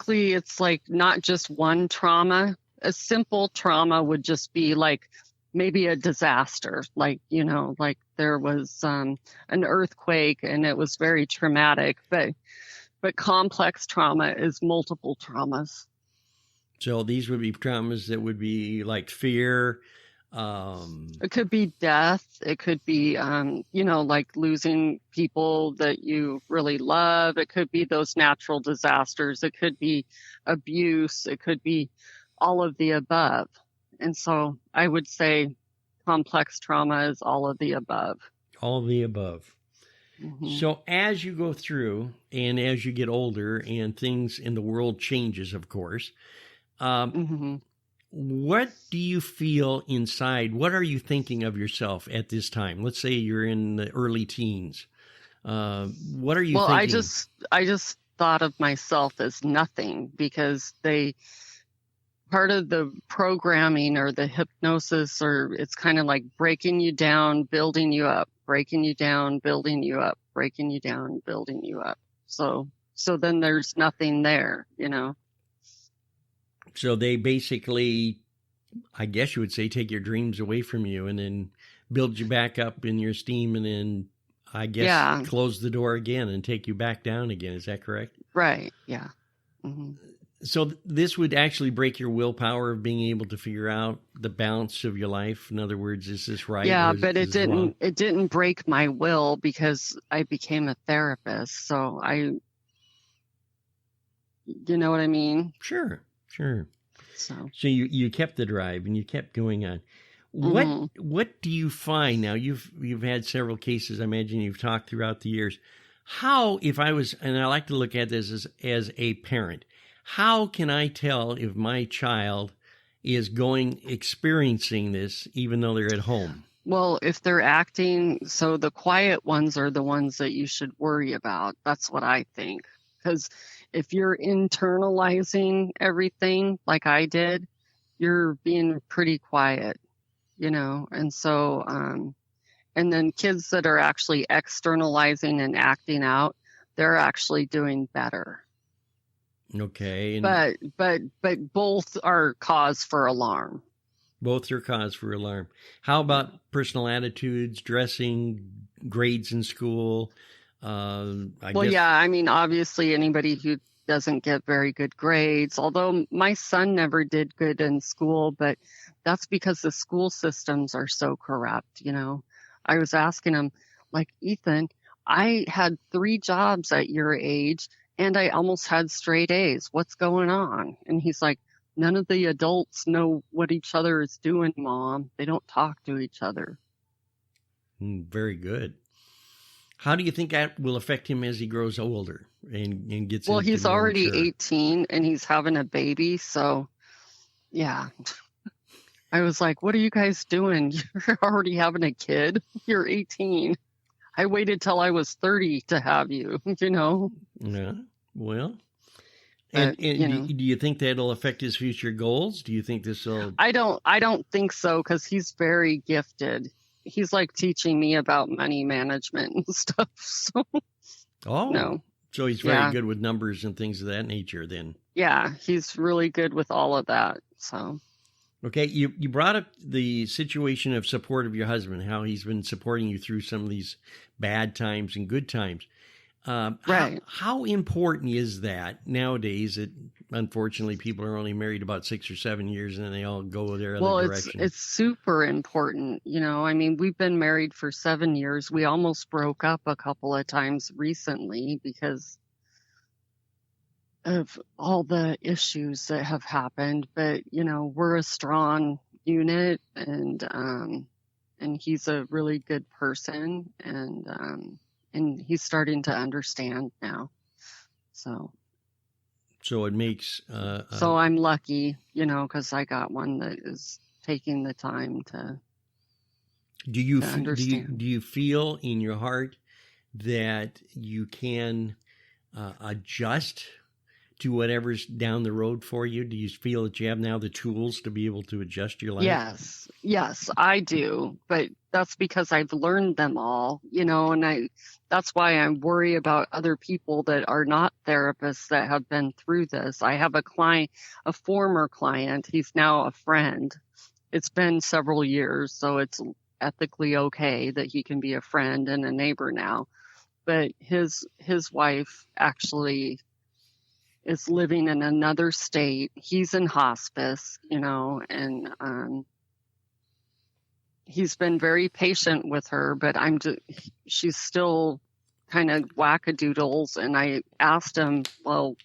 basically it's like not just one trauma. A simple trauma would just be like maybe a disaster, like, like there was an earthquake and it was very traumatic, but complex trauma is multiple traumas. So these would be traumas that would be like fear. It could be death. It could be, like losing people that you really love. It could be those natural disasters. It could be abuse. It could be all of the above. And so I would say complex trauma is all of the above. All of the above. Mm-hmm. So as you go through and as you get older and things in the world changes, of course, what do you feel inside? What are you thinking of yourself at this time? Let's say you're in the early teens. What are you thinking? I just thought of myself as nothing because part of the programming or the hypnosis, or it's kind of like breaking you down, building you up, breaking you down, building you up, breaking you down, building you up. So then there's nothing there, So they basically, I guess you would say, take your dreams away from you and then build you back up in your steam and then, I guess, close the door again and take you back down again. Is that correct? Right. Yeah. Mm-hmm. So this would actually break your willpower of being able to figure out the balance of your life. In other words, is this right? Yeah, but it didn't break my will because I became a therapist. So you know what I mean? Sure. So you kept the drive and you kept going on. What do you find now? You've had several cases. I imagine you've talked throughout the years. How, if I was, and I like to look at this as a parent, how can I tell if my child is experiencing this even though they're at home? Well, if they're acting, so the quiet ones are the ones that you should worry about. That's what I think. Because if you're internalizing everything like I did, you're being pretty quiet, and so, and then kids that are actually externalizing and acting out, they're actually doing better. Okay. But both are cause for alarm. Both are cause for alarm. How about personal attitudes, dressing, grades in school? Yeah, I mean, obviously anybody who doesn't get very good grades, although my son never did good in school, but that's because the school systems are so corrupt, I was asking him, like, Ethan, I had 3 jobs at your age and I almost had straight A's. What's going on? And he's like, none of the adults know what each other is doing, Mom. They don't talk to each other. Very good. How do you think that will affect him as he grows older and gets Well, he's already mature? 18 and he's having a baby. So, yeah. I was like, what are you guys doing? You're already having a kid. You're 18. I waited till I was 30 to have you, Yeah. Well, and do you think that'll affect his future goals? Do you think this will? I don't think so because he's very gifted. He's like teaching me about money management and stuff. So, no. So he's very good with numbers and things of that nature then. Yeah, he's really good with all of that. So. Okay, you brought up the situation of support of your husband, how he's been supporting you through some of these bad times and good times. Right. How important is that nowadays? That unfortunately people are only married about 6 or 7 years and then they all go their other direction. Well, it's super important. I mean, we've been married for 7 years. We almost broke up a couple of times recently because of all the issues that have happened. But, we're a strong unit and he's a really good person and he's starting to understand now. So it makes... so I'm lucky, because I got one that is taking the time to understand. Do you feel in your heart that you can adjust to whatever's down the road for you? Do you feel that you have now the tools to be able to adjust your life? Yes, I do. But that's because I've learned them all, and that's why I worry about other people that are not therapists that have been through this. I have a former client. He's now a friend. It's been several years, so it's ethically okay that he can be a friend and a neighbor now. But his wife actually is living in another state. He's in hospice, and he's been very patient with her, but she's still kind of wackadoodles. And I asked him, well,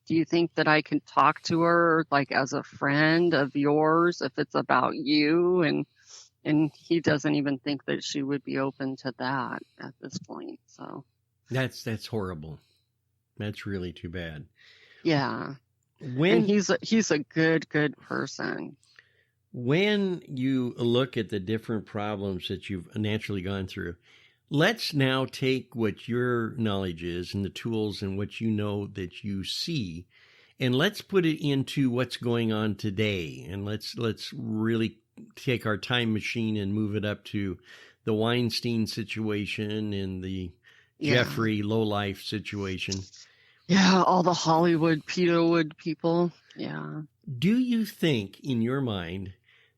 do you think that I can talk to her like as a friend of yours if it's about you? And he doesn't even think that she would be open to that at this point. So that's horrible. That's really too bad. Yeah. And he's a good person. When you look at the different problems that you've naturally gone through, let's now take what your knowledge is and the tools and what you know that you see, and let's put it into what's going on today. And let's really take our time machine and move it up to the Weinstein situation and the Jeffrey lowlife situation. Yeah, all the Hollywood, Peterwood people. Yeah. Do you think, in your mind,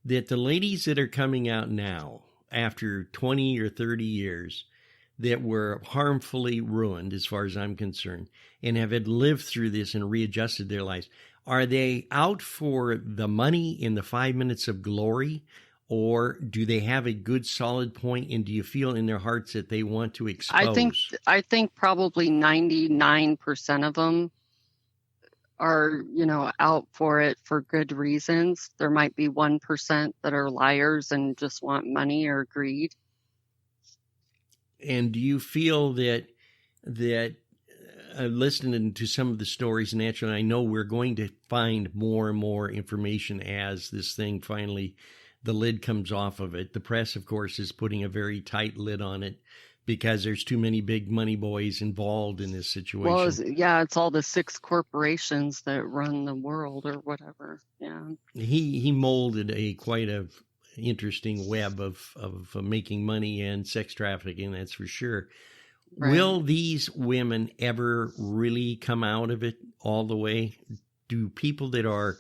that the ladies that are coming out now, after 20 or 30 years, that were harmfully ruined, as far as I'm concerned, and have had lived through this and readjusted their lives, are they out for the money and the 5 minutes of glory? Or do they have a good solid point, and do you feel in their hearts that they want to expose? I think probably 99% of them are, out for it for good reasons. There might be 1% that are liars and just want money or greed. And do you feel that listening to some of the stories, naturally, I know we're going to find more and more information as this thing finally, the lid comes off of it. The press, of course, is putting a very tight lid on it because there's too many big money boys involved in this situation. Well, it's all the 6 corporations that run the world or whatever. Yeah. He molded quite a interesting web of making money and sex trafficking, that's for sure. Right. Will these women ever really come out of it all the way? Do people that are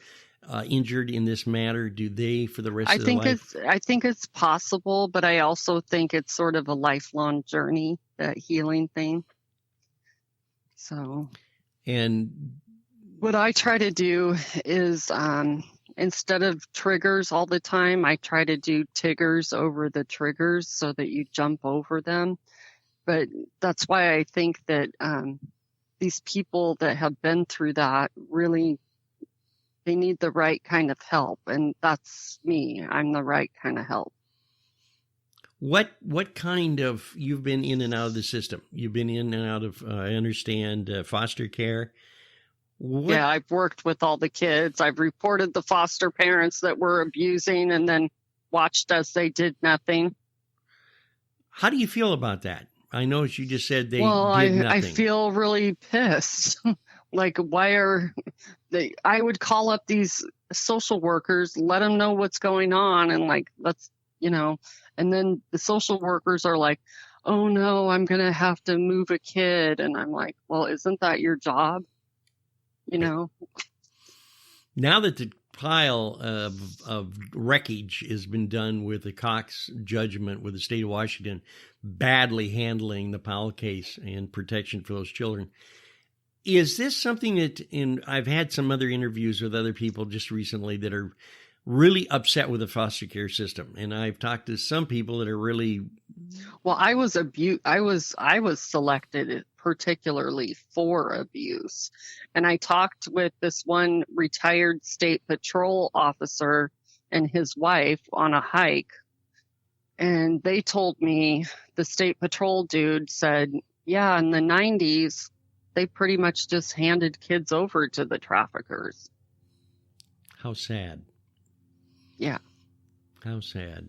injured in this matter, do they for the rest of their life? I think it's possible, but I also think it's sort of a lifelong journey, that healing thing. So, and what I try to do is instead of triggers all the time, I try to do Tiggers over the triggers so that you jump over them. But that's why I think that these people that have been through that really, they need the right kind of help. And that's me. I'm the right kind of help. What kind of, you've been in and out of the system. You've been in and out of, I understand, foster care. Yeah, I've worked with all the kids. I've reported the foster parents that were abusing and then watched as they did nothing. How do you feel about that? I know you just said they did nothing. I feel really pissed. Like, why are they? I would call up these social workers, let them know what's going on, and let's, and then the social workers are like, oh no, I'm going to have to move a kid. And I'm like, well, isn't that your job? Now that the pile of wreckage has been done with the Cox judgment with the state of Washington badly handling the Powell case and protection for those children, is this something that, I've had some other interviews with other people just recently that are really upset with the foster care system, and I've talked to some people that are really. Well, I was selected particularly for abuse, and I talked with this one retired state patrol officer and his wife on a hike, and they told me, the state patrol dude said, yeah, in the 90s, they pretty much just handed kids over to the traffickers. How sad. Yeah. How sad.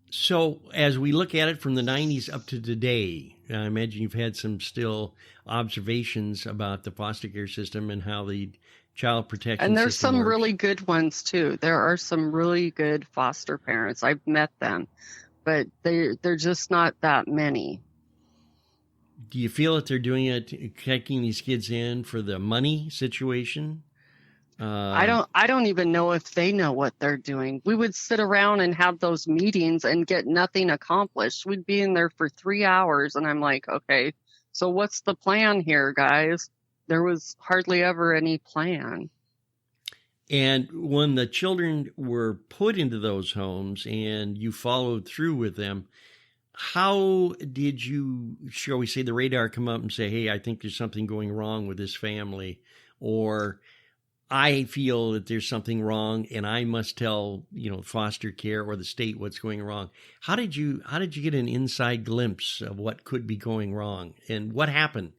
So as we look at it from the 90s up to today, I imagine you've had some still observations about the foster care system and how the child protection system And there's some works. really good ones too. There are some really good foster parents. I've met them, but they're just not that many. Do you feel that they're doing it, taking these kids in for the money situation? I don't even know if they know what they're doing. We would sit around and have those meetings and get nothing accomplished. We'd be in there for 3 hours and I'm like, okay, so what's the plan here, guys? There was hardly ever any plan. And when the children were put into those homes and you followed through with them, how did you, shall we say, the radar come up and say, hey, I think there's something going wrong with this family, or I feel that there's something wrong and I must tell, foster care or the state what's going wrong? How did you get an inside glimpse of what could be going wrong and what happened?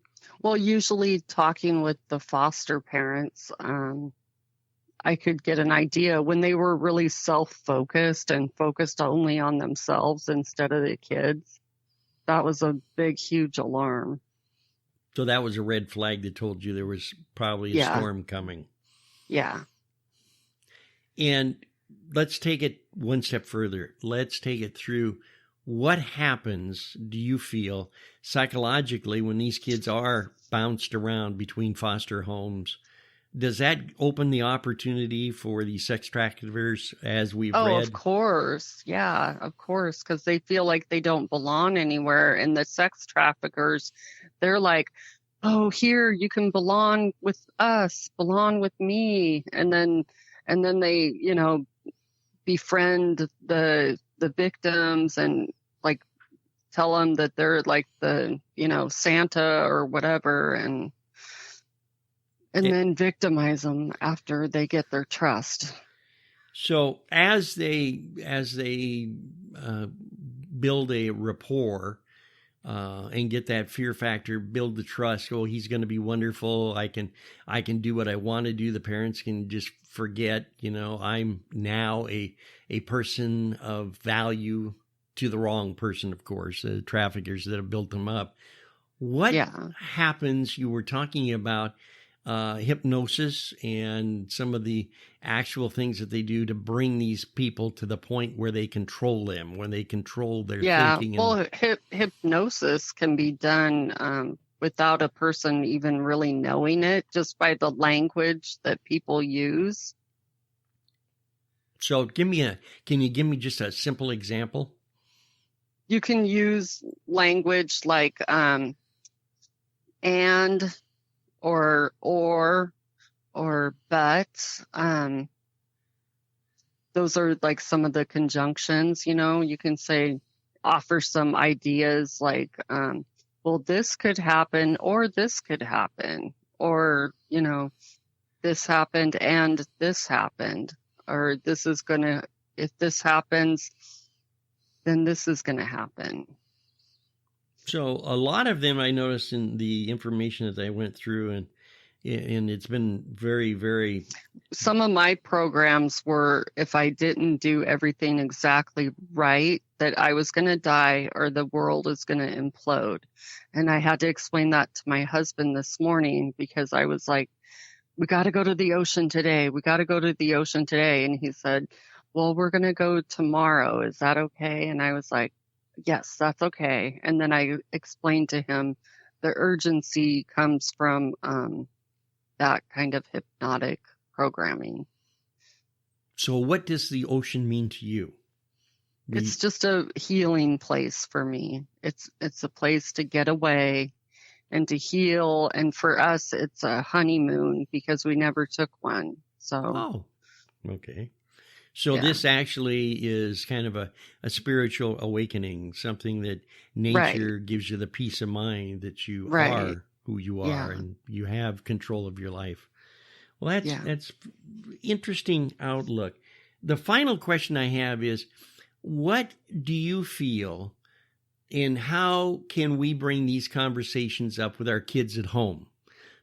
Well, usually talking with the foster parents, I could get an idea when they were really self-focused and focused only on themselves instead of the kids. That was a big, huge alarm. So that was a red flag that told you there was probably a storm coming. Yeah. And let's take it one step further. Let's take it through. What happens, do you feel, psychologically when these kids are bounced around between foster homes? Does that open the opportunity for these sex traffickers, as we've read? Oh, of course. Yeah, of course, because they feel like they don't belong anywhere. And the sex traffickers, they're like, oh, here, you can belong with us, belong with me. And then they, befriend the victims and like tell them that they're like the, Santa or whatever. And then victimize them after they get their trust. So as they build a rapport and get that fear factor, build the trust. Oh, he's going to be wonderful. I can do what I want to do. The parents can just forget. I'm now a person of value to the wrong person, of course, the traffickers that have built them up. What happens? You were talking about hypnosis and some of the actual things that they do to bring these people to the point where they control them, when they control their thinking. Well, hypnosis can be done without a person even really knowing it, just by the language that people use. So can you give me just a simple example? You can use language like and or but. Those are like some of the conjunctions, you can say, offer some ideas like, well, this could happen or this could happen, or, this happened and this happened, or if this happens, then this is going to happen. So a lot of them I noticed in the information that I went through, and it's been very, very... Some of my programs were, if I didn't do everything exactly right, that I was going to die or the world is going to implode. And I had to explain that to my husband this morning, because I was like, we got to go to the ocean today. We got to go to the ocean today. And he said, well, we're going to go tomorrow. Is that okay? And I was like, yes, that's okay. And then I explained to him the urgency comes from that kind of hypnotic programming. So what does the ocean mean to you? It's just a healing place for me. It's a place to get away and to heal. And for us, it's a honeymoon because we never took one. So. Oh, okay. So this actually is kind of a spiritual awakening, something that nature gives you the peace of mind that you are who you are and you have control of your life. Well, that's interesting outlook. The final question I have is, what do you feel and how can we bring these conversations up with our kids at home?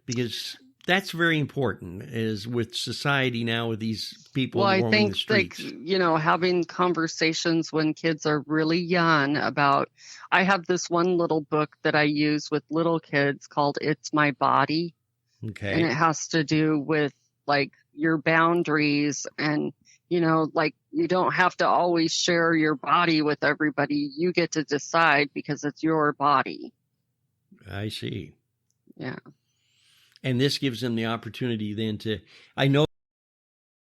Because that's very important, is with society now, with these people well, I roaming think the streets. having conversations when kids are really young about, I have this one little book that I use with little kids called It's My Body. Okay. And it has to do with like your boundaries and, like you don't have to always share your body with everybody. You get to decide because it's your body. I see. Yeah. And this gives them the opportunity then to, I know